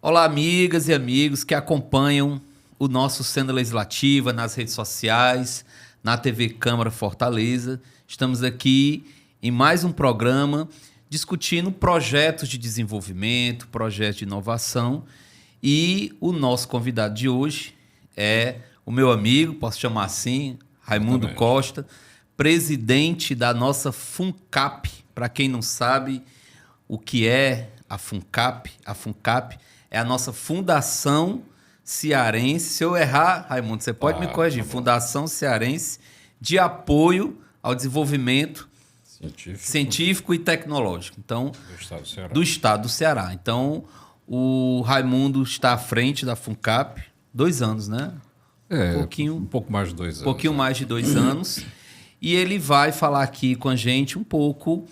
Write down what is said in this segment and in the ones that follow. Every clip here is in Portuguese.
Olá, amigas e amigos que acompanham o nosso Cena Legislativa nas redes sociais, na TV Câmara Fortaleza. Estamos aqui em mais um programa discutindo projetos de desenvolvimento, projetos de inovação. E o nosso convidado de hoje é o meu amigo, posso chamar assim, Raimundo Costa, presidente da nossa FUNCAP. Para quem não sabe o que é a FUNCAP é a nossa Fundação Cearense. Se eu errar, Raimundo, você pode me corrigir. Fundação Cearense de Apoio ao Desenvolvimento Científico e Tecnológico. Então, do Estado do Ceará. Então, o Raimundo está à frente da FUNCAP, 2 anos, né? Um pouco mais de 2 anos. Um pouquinho mais de 2 anos. E ele vai falar aqui com a gente um pouco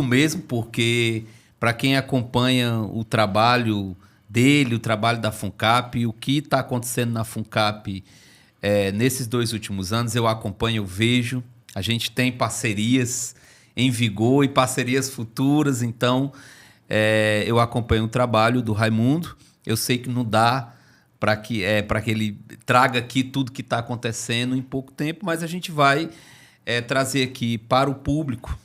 mesmo, porque para quem acompanha o trabalho dele, o trabalho da FUNCAP, o que está acontecendo na FUNCAP nesses 2 últimos anos, eu acompanho, eu vejo. A gente tem parcerias em vigor e parcerias futuras, então eu acompanho o trabalho do Raimundo. Eu sei que não dá para que ele traga aqui tudo que está acontecendo em pouco tempo, mas a gente vai trazer aqui para o público,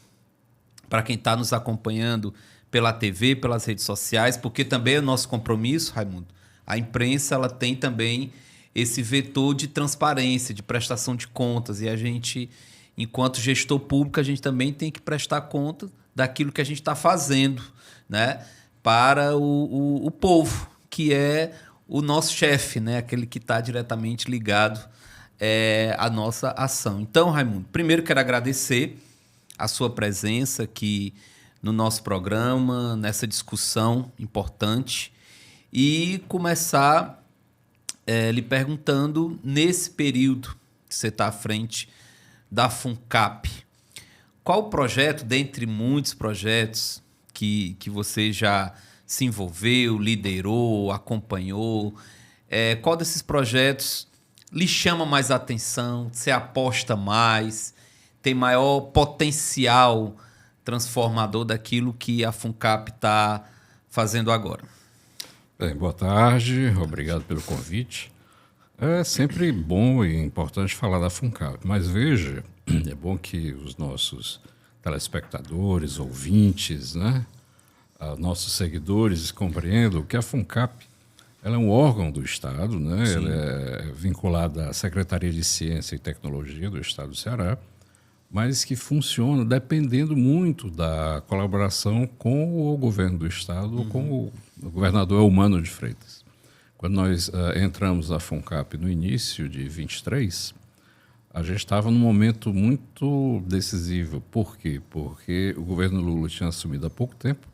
para quem está nos acompanhando pela TV, pelas redes sociais, porque também é o nosso compromisso, Raimundo. A imprensa ela tem também esse vetor de transparência, de prestação de contas, e a gente, enquanto gestor público, a gente também tem que prestar conta daquilo que a gente está fazendo, né, para o povo, que é o nosso chefe, né, aquele que está diretamente ligado à nossa ação. Então, Raimundo, primeiro quero agradecer a sua presença aqui no nosso programa, nessa discussão importante, e começar lhe perguntando, nesse período que você está à frente da FUNCAP, qual projeto, dentre muitos projetos que você já se envolveu, liderou, acompanhou, qual desses projetos lhe chama mais atenção, você aposta mais, tem maior potencial transformador daquilo que a FUNCAP está fazendo agora? Boa tarde, obrigado pelo convite. É sempre bom e importante falar da FUNCAP, mas veja, é bom que os nossos telespectadores, ouvintes, né, nossos seguidores compreendam que a FUNCAP ela é um órgão do Estado, né? Ela é vinculada à Secretaria de Ciência e Tecnologia do Estado do Ceará, mas que funciona dependendo muito da colaboração com o governo do Estado, com o governador Eumano de Freitas. Quando nós entramos na FUNCAP no início de 23, a gente estava num momento muito decisivo. Por quê? Porque o governo Lula tinha assumido há pouco tempo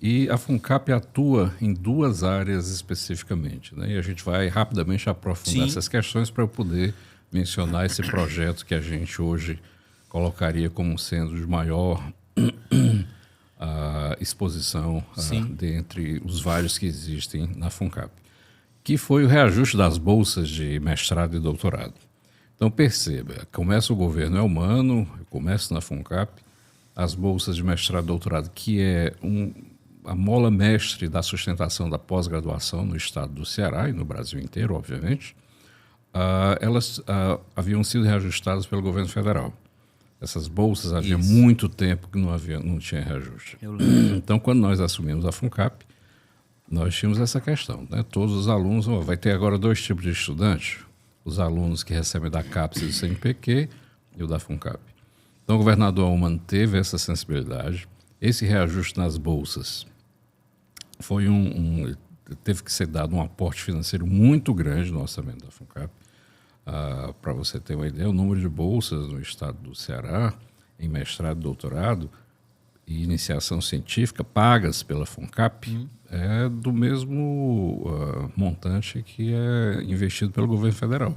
e a FUNCAP atua em 2 áreas especificamente, né? E a gente vai rapidamente aprofundar essas questões para eu poder mencionar esse projeto que a gente hoje colocaria como sendo de maior exposição dentre os vários que existem na FUNCAP, que foi o reajuste das bolsas de mestrado e doutorado. Então, perceba, começa o governo Eumano, eu começo na FUNCAP, as bolsas de mestrado e doutorado, que é a mola mestre da sustentação da pós-graduação no estado do Ceará e no Brasil inteiro, obviamente, elas haviam sido reajustadas pelo governo federal. Essas bolsas havia muito tempo que não tinha reajuste. Então, quando nós assumimos a FUNCAP, nós tínhamos essa questão, né? Todos os alunos, vai ter agora 2 tipos de estudantes, os alunos que recebem da CAPES e do CNPq e o da FUNCAP. Então, o governador manteve essa sensibilidade. Esse reajuste nas bolsas foi teve que ser dado um aporte financeiro muito grande no orçamento da FUNCAP. Para você ter uma ideia, o número de bolsas no estado do Ceará, em mestrado e doutorado e iniciação científica, pagas pela FUNCAP, é do mesmo montante que é investido pelo governo federal.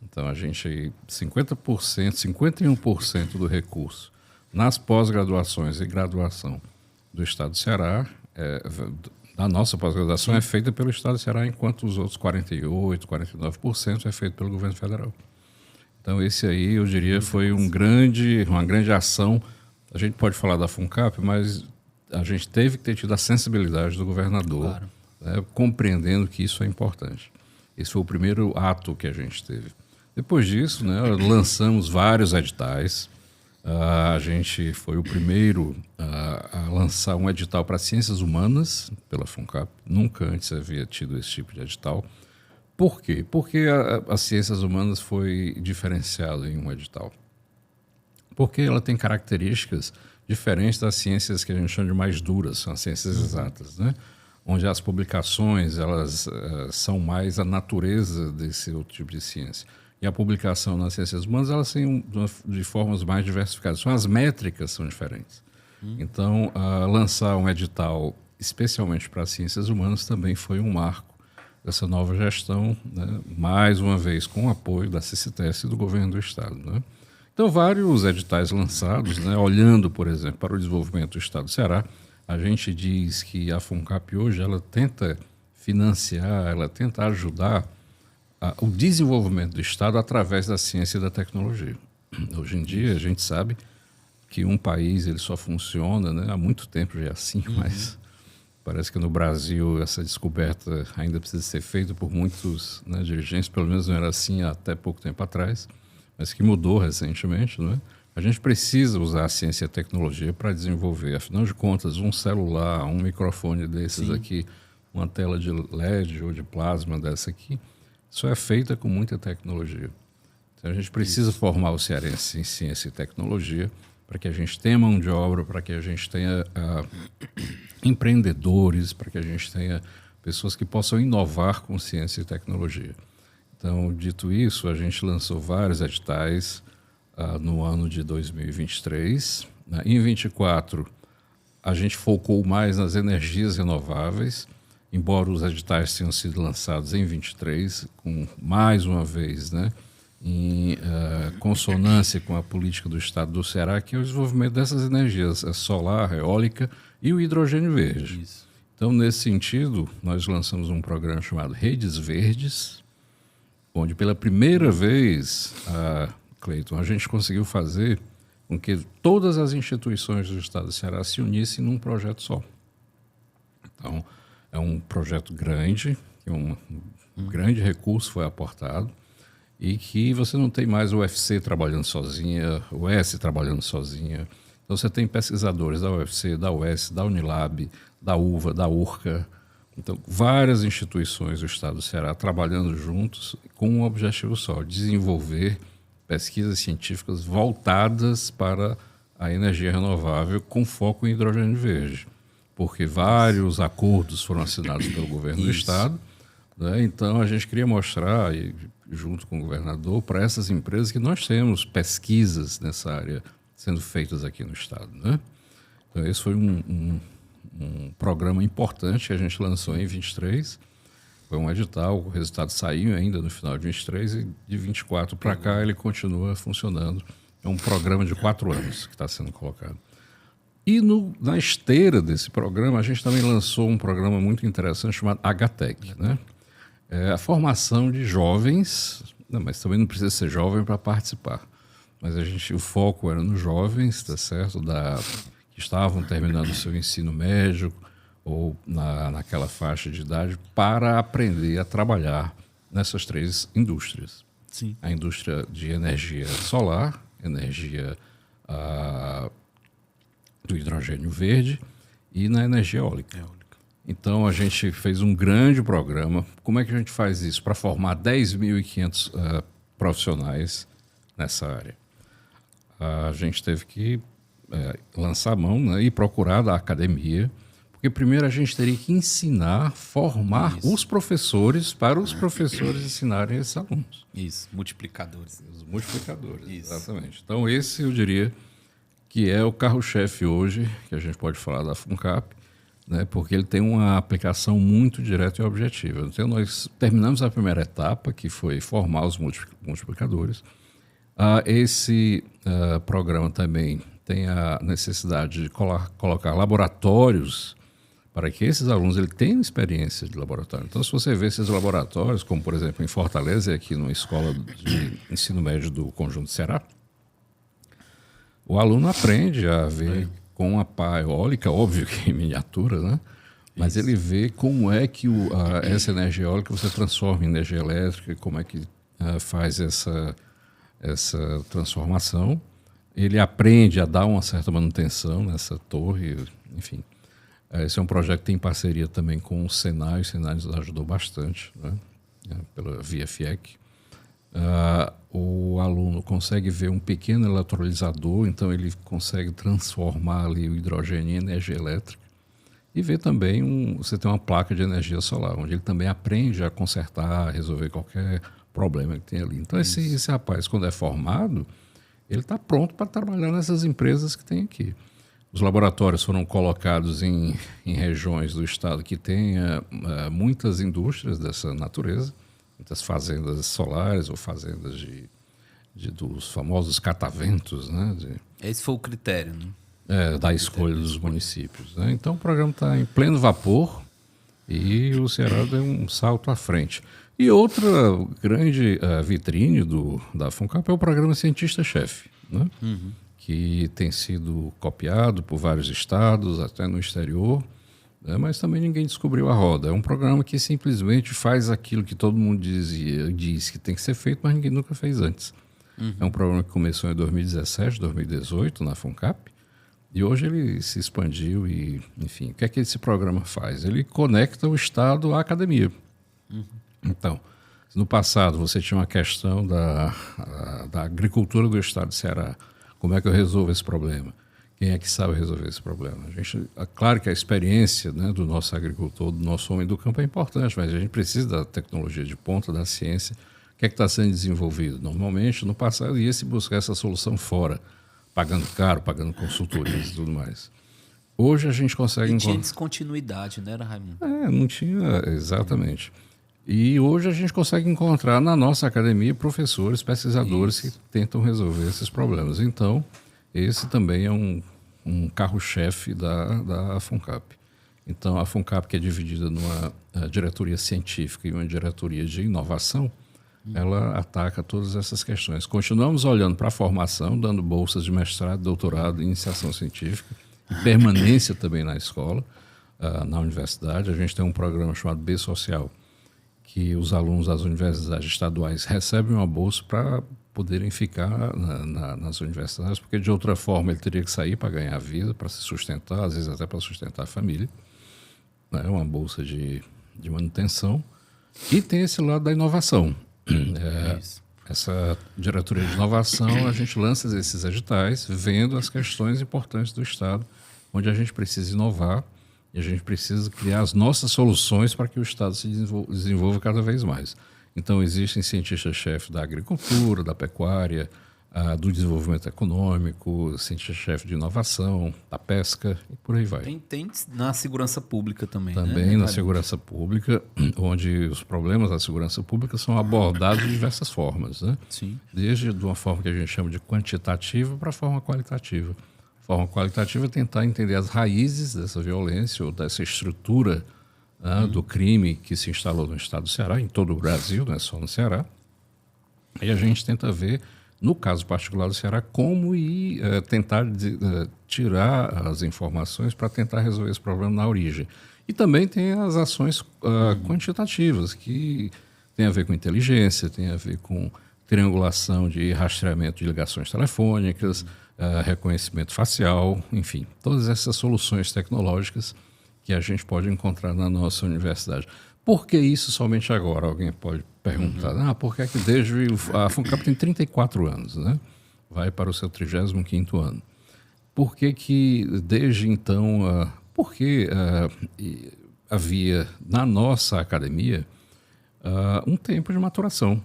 Então, a gente, 50%, 51% do recurso nas pós-graduações e graduação do estado do Ceará, a nossa pós-graduação é feita pelo estado do Ceará, enquanto os outros 48%, 49% é feito pelo governo federal. Então, esse aí, eu diria, foi uma grande ação. A gente pode falar da FUNCAP, mas a gente teve que ter tido a sensibilidade do governador, claro, né, compreendendo que isso é importante. Esse foi o primeiro ato que a gente teve. Depois disso, né, lançamos vários editais. A gente foi o primeiro a lançar um edital para ciências humanas pela FUNCAP. Nunca antes havia tido esse tipo de edital. Por quê? Porque as ciências humanas foi diferenciado em um edital. Porque ela tem características diferentes das ciências que a gente chama de mais duras, são as ciências exatas, né? Onde as publicações elas são mais a natureza desse outro tipo de ciência. E a publicação nas ciências humanas elas têm de formas mais diversificadas. As métricas são diferentes. Então, lançar um edital especialmente para as ciências humanas também foi um marco dessa nova gestão, né? Mais uma vez com o apoio da CCTS e do governo do Estado, né? Então, vários editais lançados, né? Olhando, por exemplo, para o desenvolvimento do Estado do Ceará, a gente diz que a FUNCAP hoje ela tenta financiar, ela tenta ajudar o desenvolvimento do Estado através da ciência e da tecnologia. Hoje em dia, a gente sabe que um país ele só funciona, né? Há muito tempo já é assim, mas parece que no Brasil essa descoberta ainda precisa ser feita por muitos, né, dirigentes, pelo menos não era assim até pouco tempo atrás, mas que mudou recentemente, não é? A gente precisa usar a ciência e a tecnologia para desenvolver. Afinal de contas, um celular, um microfone desses aqui, uma tela de LED ou de plasma dessa aqui, isso é feita com muita tecnologia. Então, a gente precisa formar o cearense em ciência e tecnologia para que a gente tenha mão de obra, para que a gente tenha empreendedores, para que a gente tenha pessoas que possam inovar com ciência e tecnologia. Então, dito isso, a gente lançou vários editais no ano de 2023. Né? Em 2024, a gente focou mais nas energias renováveis, embora os editais tenham sido lançados em 2023, com mais uma vez, né, em consonância com a política do Estado do Ceará, que é o desenvolvimento dessas energias, a solar, a eólica e o hidrogênio verde. Isso. Então, nesse sentido, nós lançamos um programa chamado Redes Verdes, onde pela primeira vez, Cleiton, a gente conseguiu fazer com que todas as instituições do Estado do Ceará se unissem num projeto só. Então, é um projeto grande, que um grande recurso foi aportado, e que você não tem mais o UFC trabalhando sozinha, o S trabalhando sozinha. Então, você tem pesquisadores da UFC, da UES, da Unilab, da UVA, da URCA. Então, várias instituições do Estado do Ceará trabalhando juntos com um objetivo só, desenvolver pesquisas científicas voltadas para a energia renovável com foco em hidrogênio verde. Porque vários acordos foram assinados pelo governo do Estado, né? Então, a gente queria mostrar, junto com o governador, para essas empresas que nós temos pesquisas nessa área sendo feitas aqui no Estado, né? Então, esse foi um programa importante que a gente lançou em 23. Foi um edital, o resultado saiu ainda no final de 23 e de 24 para cá ele continua funcionando. É um programa de 4 anos que está sendo colocado. E na esteira desse programa, a gente também lançou um programa muito interessante chamado HTEC, né? É a formação de jovens, mas também não precisa ser jovem para participar. Mas o foco era nos jovens, tá certo? Que estavam terminando o seu ensino médio ou naquela faixa de idade para aprender a trabalhar nessas 3 indústrias. Sim. A indústria de energia solar, energia do hidrogênio verde e na energia eólica. Então, a gente fez um grande programa. Como é que a gente faz isso? Para formar 10.500 profissionais nessa área. A gente teve que lançar a mão, né, e procurar da academia, porque primeiro a gente teria que formar os professores para os professores ensinarem esses alunos. Isso, multiplicadores. Os multiplicadores, Isso. Exatamente. Então, esse eu diria que é o carro-chefe hoje, que a gente pode falar da FUNCAP, né, porque ele tem uma aplicação muito direta e objetiva. Então, nós terminamos a primeira etapa, que foi formar os multiplicadores. Esse programa também tem a necessidade de colocar laboratórios para que esses alunos tenham experiência de laboratório. Então, se você vê esses laboratórios, como, por exemplo, em Fortaleza, aqui numa escola de ensino médio do Conjunto Ceará, o aluno aprende a ver com a pá eólica, óbvio que em miniatura, né? Mas ele vê como é que essa energia eólica você transforma em energia elétrica, como é que faz essa transformação. Ele aprende a dar uma certa manutenção nessa torre, enfim. Esse é um projeto que tem parceria também com o Senai nos ajudou bastante, né? Pela via FIEC. O aluno consegue ver um pequeno eletrolisador, então ele consegue transformar ali o hidrogênio em energia elétrica. E vê também, você tem uma placa de energia solar, onde ele também aprende a consertar, resolver qualquer problema que tem ali. Então, esse rapaz, quando é formado, ele está pronto para trabalhar nessas empresas que tem aqui. Os laboratórios foram colocados em regiões do estado que tem muitas indústrias dessa natureza, muitas fazendas solares ou fazendas dos famosos cataventos, né? Esse foi o critério, né? Da escolha dos municípios, né? Então o programa está em pleno vapor e o Ceará deu um salto à frente. E outra grande vitrine da FUNCAP é o programa Cientista-Chefe, né? Que tem sido copiado por vários estados, até no exterior, né? Mas também ninguém descobriu a roda. É um programa que simplesmente faz aquilo que todo mundo diz que tem que ser feito, mas ninguém nunca fez antes. É um programa que começou em 2017, 2018, na FUNCAP, e hoje ele se expandiu e, enfim, o que é que esse programa faz? Ele conecta o Estado à academia. Então, no passado você tinha uma questão da agricultura do Estado do Ceará. Como é que eu resolvo esse problema? Quem é que sabe resolver esse problema? Claro que a experiência, né, do nosso agricultor, do nosso homem do campo é importante, mas a gente precisa da tecnologia de ponta, da ciência. O que é que está sendo desenvolvido? Normalmente, no passado, ia-se buscar essa solução fora, pagando caro, pagando consultorias e tudo mais. Hoje a gente consegue... tinha descontinuidade, né, Raimundo? Não tinha, exatamente. E hoje a gente consegue encontrar na nossa academia professores, pesquisadores que tentam resolver esses problemas. Então, esse também é um carro-chefe da FUNCAP. Então, a FUNCAP, que é dividida numa diretoria científica e uma diretoria de inovação, ela ataca todas essas questões. Continuamos olhando para a formação, dando bolsas de mestrado, doutorado, iniciação científica, permanência também na escola, na universidade. A gente tem um programa chamado B-Social, que os alunos das universidades estaduais recebem uma bolsa para poderem ficar nas universidades, porque de outra forma ele teria que sair para ganhar vida, para se sustentar, às vezes até para sustentar a família. É uma bolsa de manutenção. E tem esse lado da inovação. Essa diretoria de inovação, a gente lança esses editais vendo as questões importantes do Estado, onde a gente precisa inovar e a gente precisa criar as nossas soluções para que o Estado se desenvolva cada vez mais. Então, existem cientistas-chefe da agricultura, da pecuária, do desenvolvimento econômico, cientista-chefe de inovação, da pesca e por aí vai. Tem na segurança pública também, Também, né? Na segurança pública, onde os problemas da segurança pública são abordados de diversas formas, né? Sim. Desde de uma forma que a gente chama de quantitativa para a forma qualitativa. A forma qualitativa é tentar entender as raízes dessa violência ou dessa estrutura do crime que se instalou no estado do Ceará, em todo o Brasil, não é só no Ceará. E a gente tenta ver, no caso particular do Ceará, como tentar tirar as informações para tentar resolver esse problema na origem. E também tem as ações quantitativas, que tem a ver com inteligência, tem a ver com triangulação de rastreamento de ligações telefônicas, reconhecimento facial, enfim, todas essas soluções tecnológicas que a gente pode encontrar na nossa universidade. Por que isso somente agora? Alguém pode perguntar. Por que desde... A FUNCAP tem 34 anos, né? Vai para o seu 35º ano. Por que desde então... por que havia na nossa academia um tempo de maturação?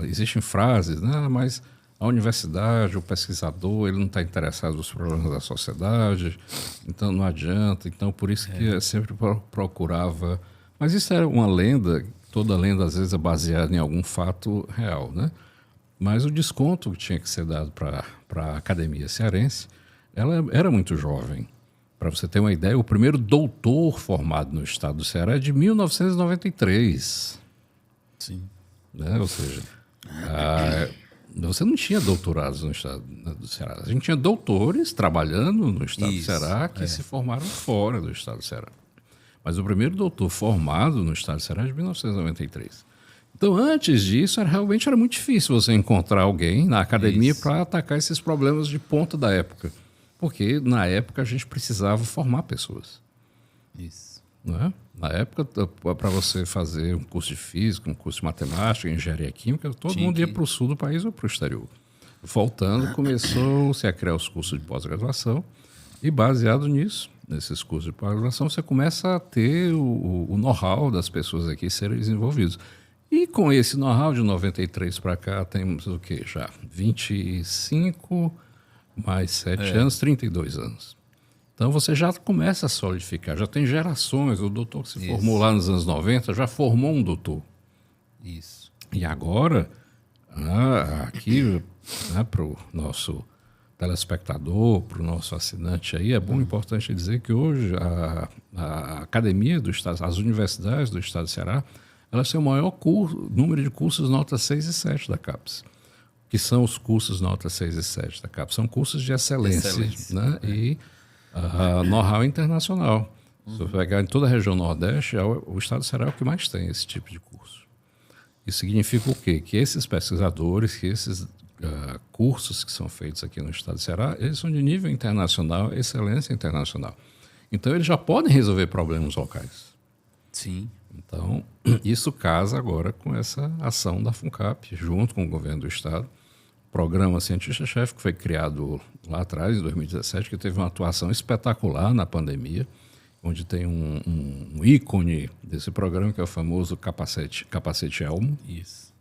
Existem frases, né? Mas a universidade, o pesquisador, ele não está interessado nos problemas da sociedade, então não adianta. Então, por isso que eu sempre procurava... Mas isso era uma lenda, toda lenda às vezes é baseada em algum fato real, né? Mas o desconto que tinha que ser dado para a academia cearense, ela era muito jovem. Para você ter uma ideia, o primeiro doutor formado no estado do Ceará é de 1993. Sim. Né? Ou seja, você não tinha doutorados no estado do Ceará. A gente tinha doutores trabalhando no estado do Ceará que se formaram fora do estado do Ceará. Mas o primeiro doutor formado no estado do Ceará é de 1993. Então, antes disso, realmente era muito difícil você encontrar alguém na academia para atacar esses problemas de ponta da época. Porque, na época, a gente precisava formar pessoas. Isso. Não é? Na época, para você fazer um curso de física, um curso de matemática, engenharia química, todo mundo ia para o sul do país ou para o exterior. Voltando, começou-se a criar os cursos de pós-graduação e, baseado nisso, nesses cursos de pós-graduação, você começa a ter o know-how das pessoas aqui serem desenvolvidos. E com esse know-how de 93 para cá, temos o quê? Já 25 mais 7 anos, 32 anos. Então você já começa a solidificar, já tem gerações. O doutor que se formou lá nos anos 90 já formou um doutor. Isso. E agora, aqui, para o nosso telespectador, para o nosso assinante aí, é bom, importante dizer que hoje a academia do Estado, as universidades do Estado do Ceará, elas têm o maior número de cursos nota 6 e 7 da CAPES. Que são os cursos nota 6 e 7 da CAPES? São cursos de excelência. Né? E know-how internacional. Se você pegar em toda a região Nordeste, o Estado do Ceará é o que mais tem esse tipo de curso. Isso significa o quê? Que esses pesquisadores, que esses cursos que são feitos aqui no Estado do Ceará, eles são de nível internacional, excelência internacional. Então, eles já podem resolver problemas locais. Sim. Então, isso casa agora com essa ação da FUNCAP, junto com o governo do Estado. Programa Cientista-Chefe, que foi criado lá atrás, em 2017, que teve uma atuação espetacular na pandemia, onde tem um ícone desse programa, que é o famoso capacete Elmo. Isso.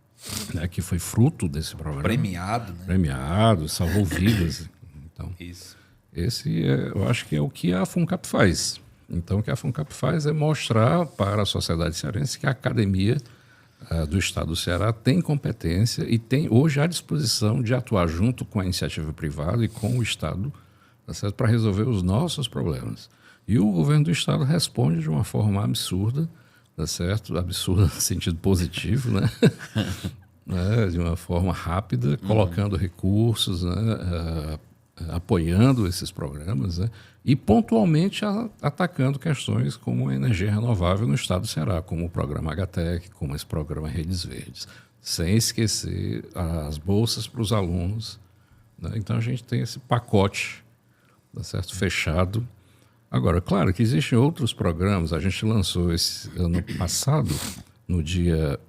Né, que foi fruto desse programa. Premiado, né? Premiado, salvou vidas. Então, isso. Esse, eu acho que é o que a FUNCAP faz. Então, o que a FUNCAP faz é mostrar para a sociedade cearense que a academia do Estado do Ceará tem competência e tem hoje à disposição de atuar junto com a iniciativa privada e com o Estado, tá certo? Para resolver os nossos problemas. E o governo do Estado responde de uma forma absurda, tá certo? Absurda no sentido positivo, né? De uma forma rápida, colocando recursos, né? Apoiando esses programas, né? E pontualmente atacando questões como a energia renovável no estado do Ceará, como o programa HTEC, como esse programa Redes Verdes, sem esquecer as bolsas para os alunos. Né? Então a gente tem esse pacote, tá certo? Fechado. Agora, claro que existem outros programas. A gente lançou esse ano passado, no dia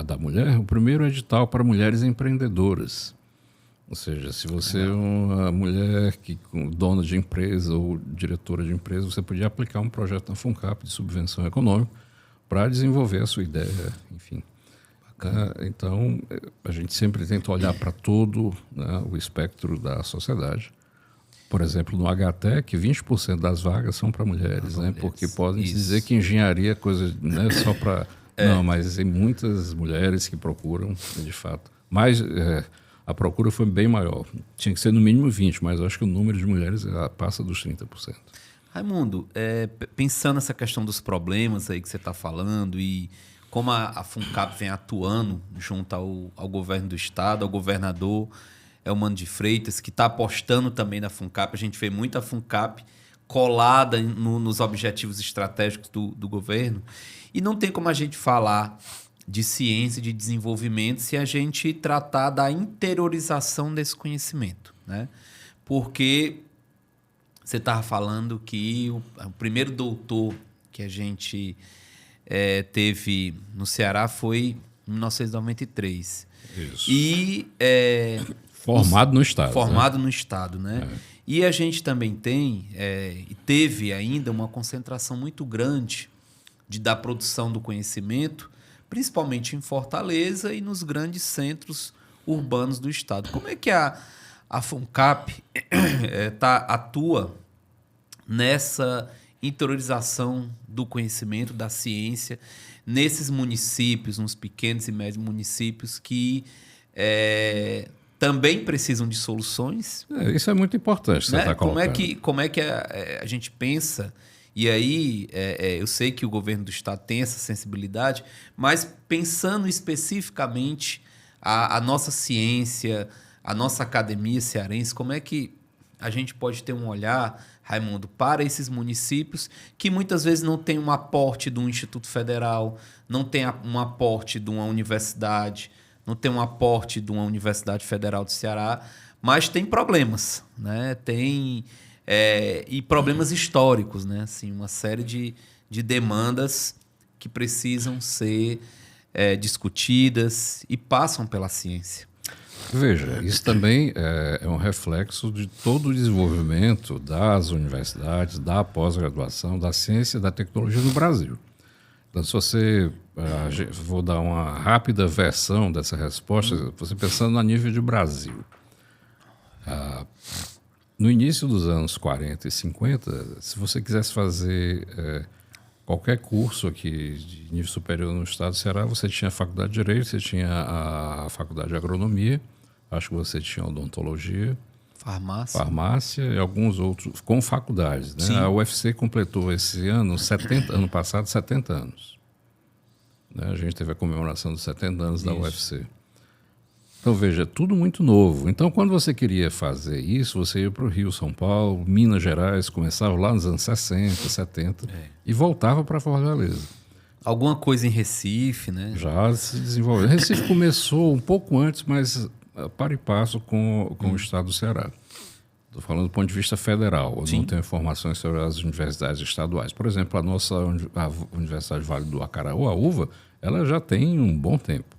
da mulher, o primeiro edital para mulheres empreendedoras. Ou seja, se você é uma mulher dona de empresa ou diretora de empresa, você podia aplicar um projeto na FUNCAP de subvenção econômica para desenvolver a sua ideia, enfim. Então, a gente sempre tenta olhar para todo, né, o espectro da sociedade. Por exemplo, no HTEC, 20% das vagas são para mulheres, né? Porque podem dizer que engenharia é coisa, né, só para... Não, mas tem muitas mulheres que procuram, de fato. Mas a procura foi bem maior. Tinha que ser no mínimo 20%, mas eu acho que o número de mulheres passa dos 30%. Raimundo, pensando nessa questão dos problemas aí que você está falando e como a FUNCAP vem atuando junto ao governo do Estado, ao governador Elmano de Freitas, que está apostando também na FUNCAP. A gente vê muita FUNCAP colada nos objetivos estratégicos do governo. E não tem como a gente falar de ciência e de desenvolvimento se a gente tratar da interiorização desse conhecimento, né? Porque você estava falando que o primeiro doutor que a gente teve no Ceará foi em 1993. Isso. E... formado no Estado. Formado, né? No Estado, né? E a gente também tem, e teve ainda uma concentração muito grande da produção do conhecimento, principalmente em Fortaleza e nos grandes centros urbanos do Estado. Como é que a FUNCAP atua nessa interiorização do conhecimento, da ciência, nesses municípios, nos pequenos e médios municípios que também precisam de soluções? Isso é muito importante, você está colocando. Como é que a gente pensa E aí, eu sei que o governo do estado tem essa sensibilidade, mas pensando especificamente a nossa ciência, a nossa academia cearense, como é que a gente pode ter um olhar, Raimundo, para esses municípios que muitas vezes não tem um aporte do Instituto Federal, não tem um aporte de uma universidade, não tem um aporte de uma Universidade Federal do Ceará, mas tem problemas, né? E problemas históricos, né? Assim, uma série de demandas que precisam ser discutidas e passam pela ciência. Veja, isso também é um reflexo de todo o desenvolvimento das universidades, da pós-graduação, da ciência e da tecnologia no Brasil. Então, se você... vou dar uma rápida versão dessa resposta, você pensando a nível de Brasil. No início dos anos 40 e 50, se você quisesse fazer qualquer curso aqui de nível superior no estado do Ceará, você tinha a faculdade de Direito, você tinha a faculdade de Agronomia, acho que você tinha Odontologia, Farmácia e alguns outros, com faculdades. Né? A UFC completou esse ano, ano passado, 70 anos. Né? A gente teve a comemoração dos 70 anos da UFC. Então, veja, tudo muito novo. Então, quando você queria fazer isso, você ia para o Rio, São Paulo, Minas Gerais, começava lá nos anos 60, 70 e voltava para Fortaleza. Alguma coisa em Recife, né? Já se desenvolveu. Recife começou um pouco antes, mas para e passo com o estado do Ceará. Estou falando do ponto de vista federal. Eu não tenho informações sobre as universidades estaduais. Por exemplo, a nossa a Universidade Vale do Acaraú, a UVA, ela já tem um bom tempo.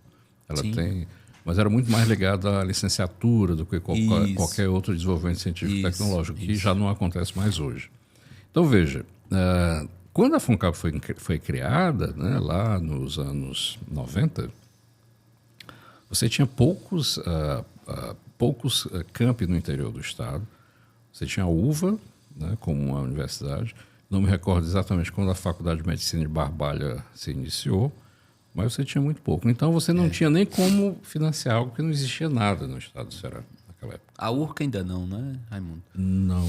Ela tem... Mas era muito mais ligada à licenciatura do que qualquer outro desenvolvimento científico e tecnológico, que já não acontece mais hoje. Então, veja, quando a FUNCAP foi criada, né, lá nos anos 90, você tinha poucos campi no interior do estado. Você tinha a UVA, né, como uma universidade. Não me recordo exatamente quando a Faculdade de Medicina de Barbalha se iniciou, mas você tinha muito pouco. Então, você não tinha nem como financiar algo, porque não existia nada no estado do Ceará naquela época. A URCA ainda não, né, Raimundo? Não.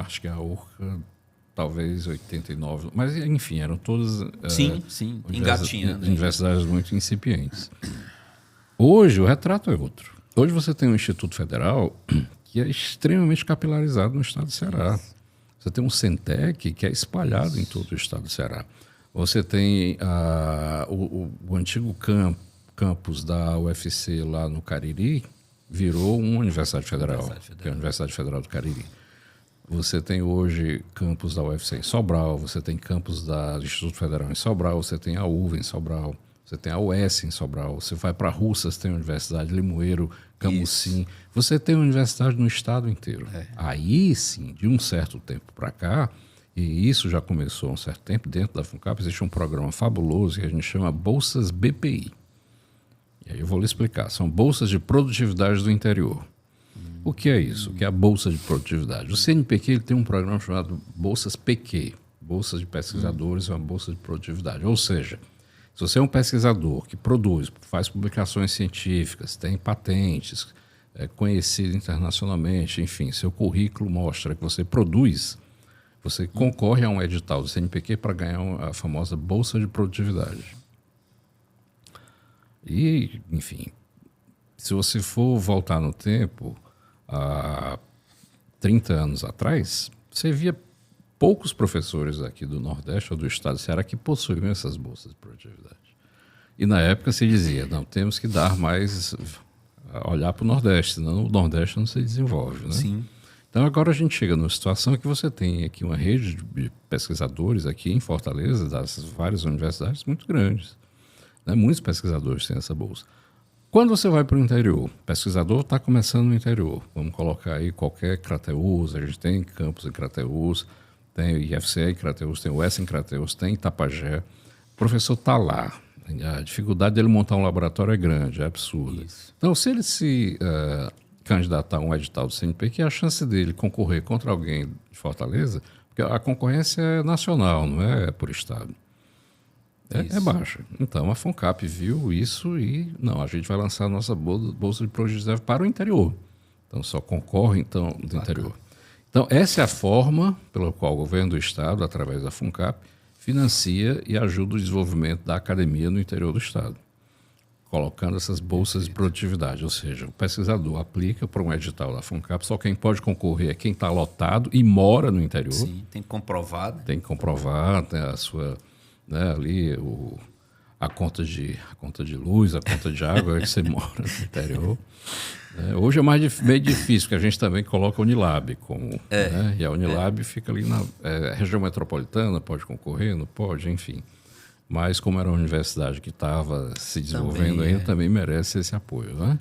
Acho que a URCA, talvez 89. Mas, enfim, eram todas... Sim, engatinhando. Universidades muito incipientes. Hoje, o retrato é outro. Hoje você tem um Instituto Federal que é extremamente capilarizado no estado do Ceará. Você tem um Centec que é espalhado em todo o estado do Ceará. Você tem o antigo campus da UFC lá no Cariri, virou uma Universidade Federal, que é a Universidade Federal do Cariri. Você tem hoje campus da UFC em Sobral, você tem campus do Instituto Federal em Sobral, você tem a UVA em Sobral, você tem a UES em Sobral, você vai para Russas, tem a Universidade Limoeiro, Camusim, você tem a universidade no estado inteiro. Aí sim, de um certo tempo para cá, e isso já começou há um certo tempo, dentro da FUNCAP existe um programa fabuloso que a gente chama Bolsas BPI. E aí eu vou lhe explicar. São bolsas de produtividade do interior. O que é isso? O que é a bolsa de produtividade? O CNPq ele tem um programa chamado Bolsas PQ, Bolsas de Pesquisadores, uma bolsa de produtividade. Ou seja, se você é um pesquisador que produz, faz publicações científicas, tem patentes, é conhecido internacionalmente, enfim, seu currículo mostra que você produz, você concorre a um edital do CNPq para ganhar a famosa Bolsa de Produtividade. E, enfim, se você for voltar no tempo, há 30 anos atrás, você via poucos professores aqui do Nordeste ou do estado do Ceará que possuíam essas bolsas de produtividade. E na época se dizia, não, temos que dar mais, olhar para o Nordeste, senão o Nordeste não se desenvolve, né? Sim. Então agora a gente chega numa situação que você tem aqui uma rede de pesquisadores aqui em Fortaleza, das várias universidades muito grandes. Né? Muitos pesquisadores têm essa bolsa. Quando você vai para o interior, o pesquisador está começando no interior. Vamos colocar aí qualquer Crateús, a gente tem campus em Crateús, tem o IFCE em Crateús, tem o S em Crateús, tem Itapajé. O professor está lá. A dificuldade dele montar um laboratório é grande, é absurda. Isso. Então, se ele se candidatar a um edital do CNPq, a chance dele concorrer contra alguém de Fortaleza, porque a concorrência é nacional, não é por estado. É baixa. Então, a FUNCAP viu isso e, não, a gente vai lançar a nossa bolsa de produtividade para o interior. Então, só concorre, então, do interior. Então, Então, essa é a forma pela qual o governo do Estado, através da FUNCAP, financia e ajuda o desenvolvimento da academia no interior do Estado, colocando essas bolsas de produtividade. Ou seja, o pesquisador aplica para um edital da FUNCAP, só quem pode concorrer é quem está lotado e mora no interior. Sim, tem que comprovar. Né? Tem que comprovar, tem a sua, né, ali a conta de luz, a conta de água, que você mora no interior. Hoje é meio difícil, porque a gente também coloca a Unilab como, né? E a Unilab fica ali na região metropolitana, pode concorrer, não pode, enfim. Mas como era uma universidade que estava se desenvolvendo ainda, também merece esse apoio, né?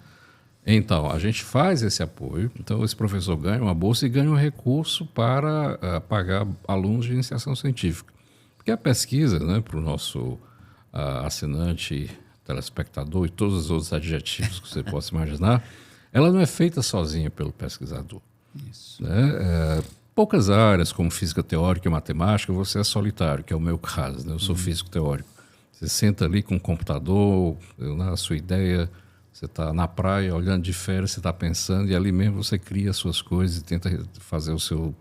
Então, a gente faz esse apoio, então esse professor ganha uma bolsa e ganha um recurso para pagar alunos de iniciação científica. Porque a pesquisa, né, para o nosso assinante, telespectador e todos os outros adjetivos que você possa imaginar, ela não é feita sozinha pelo pesquisador. Isso. Né? Poucas áreas, como física teórica e matemática, você é solitário, que é o meu caso. Né? Eu sou físico teórico. Você senta ali com o computador, a sua ideia, você está na praia, olhando de férias, você está pensando, e ali mesmo você cria as suas coisas e tenta fazer o seu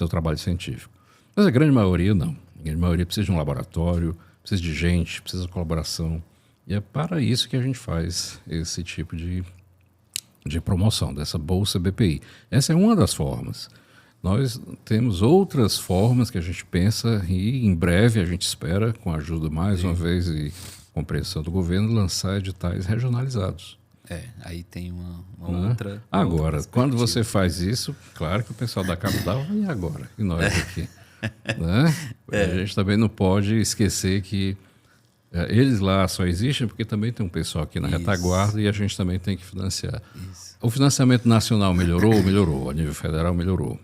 trabalho científico. Mas a grande maioria não. A grande maioria precisa de um laboratório, precisa de gente, precisa de colaboração. E é para isso que a gente faz esse tipo de promoção, dessa Bolsa BPI. Essa é uma das formas. Nós temos outras formas que a gente pensa e, em breve, a gente espera, com a ajuda, mais uma vez, e compreensão do governo, lançar editais regionalizados. Aí tem uma outra... Agora, quando você faz isso, claro que o pessoal da capital, e agora? E nós aqui? Né? A gente também não pode esquecer que eles lá só existem porque também tem um pessoal aqui na retaguarda e a gente também tem que financiar. Isso. O financiamento nacional melhorou, a nível federal melhorou.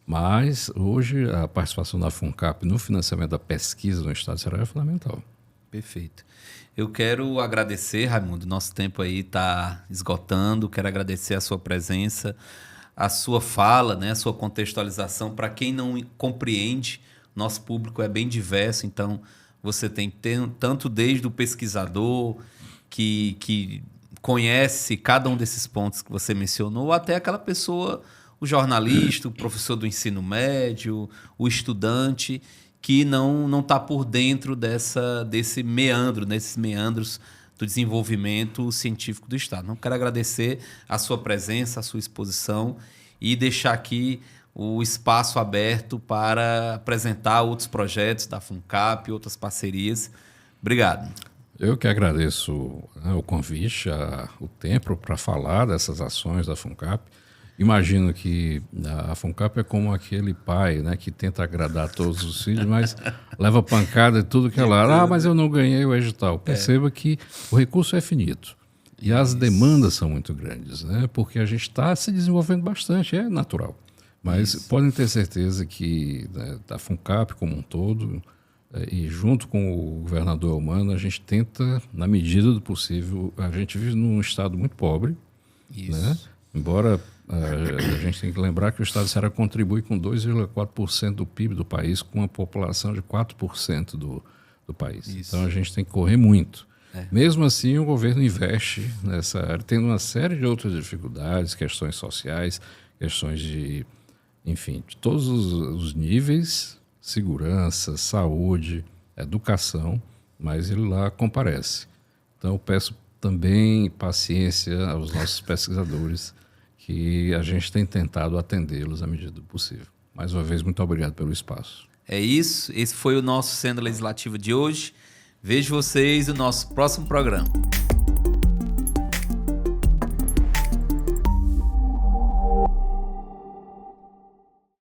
Mas hoje a participação da FUNCAP no financiamento da pesquisa no Estado do Ceará é fundamental. Perfeito. Eu quero agradecer, Raimundo, nosso tempo aí está esgotando, quero agradecer a sua presença, a sua fala, né, a sua contextualização. Para quem não compreende, nosso público é bem diverso, então você tem tanto desde o pesquisador que conhece cada um desses pontos que você mencionou, até aquela pessoa, o jornalista, o professor do ensino médio, o estudante, que não está por dentro desses meandros do desenvolvimento científico do Estado. Então, quero agradecer a sua presença, a sua exposição e deixar aqui o espaço aberto para apresentar outros projetos da FUNCAP, outras parcerias. Obrigado. Eu que agradeço o convite, o tempo para falar dessas ações da FUNCAP. Imagino que a FUNCAP é como aquele pai, né, que tenta agradar todos os filhos, mas leva pancada de tudo que é lá. Mas eu não ganhei o edital. Perceba que o recurso é finito. E as demandas são muito grandes, né, porque a gente está se desenvolvendo bastante, é natural. Mas podem ter certeza que a FUNCAP como um todo, e junto com o governador Eumano, a gente tenta, na medida do possível, a gente vive num estado muito pobre, né? Embora a gente tenha que lembrar que o estado do Ceará contribui com 2,4% do PIB do país, com uma população de 4% do país. Então a gente tem que correr muito. Mesmo assim, o governo investe nessa área, tendo uma série de outras dificuldades, questões sociais, questões de, enfim, de todos os níveis, segurança, saúde, educação, mas ele lá comparece. Então eu peço também paciência aos nossos pesquisadores, que a gente tem tentado atendê-los à medida do possível. Mais uma vez, muito obrigado pelo espaço. É isso. Esse foi o nosso Senda Legislativa de hoje. Vejo vocês no nosso próximo programa.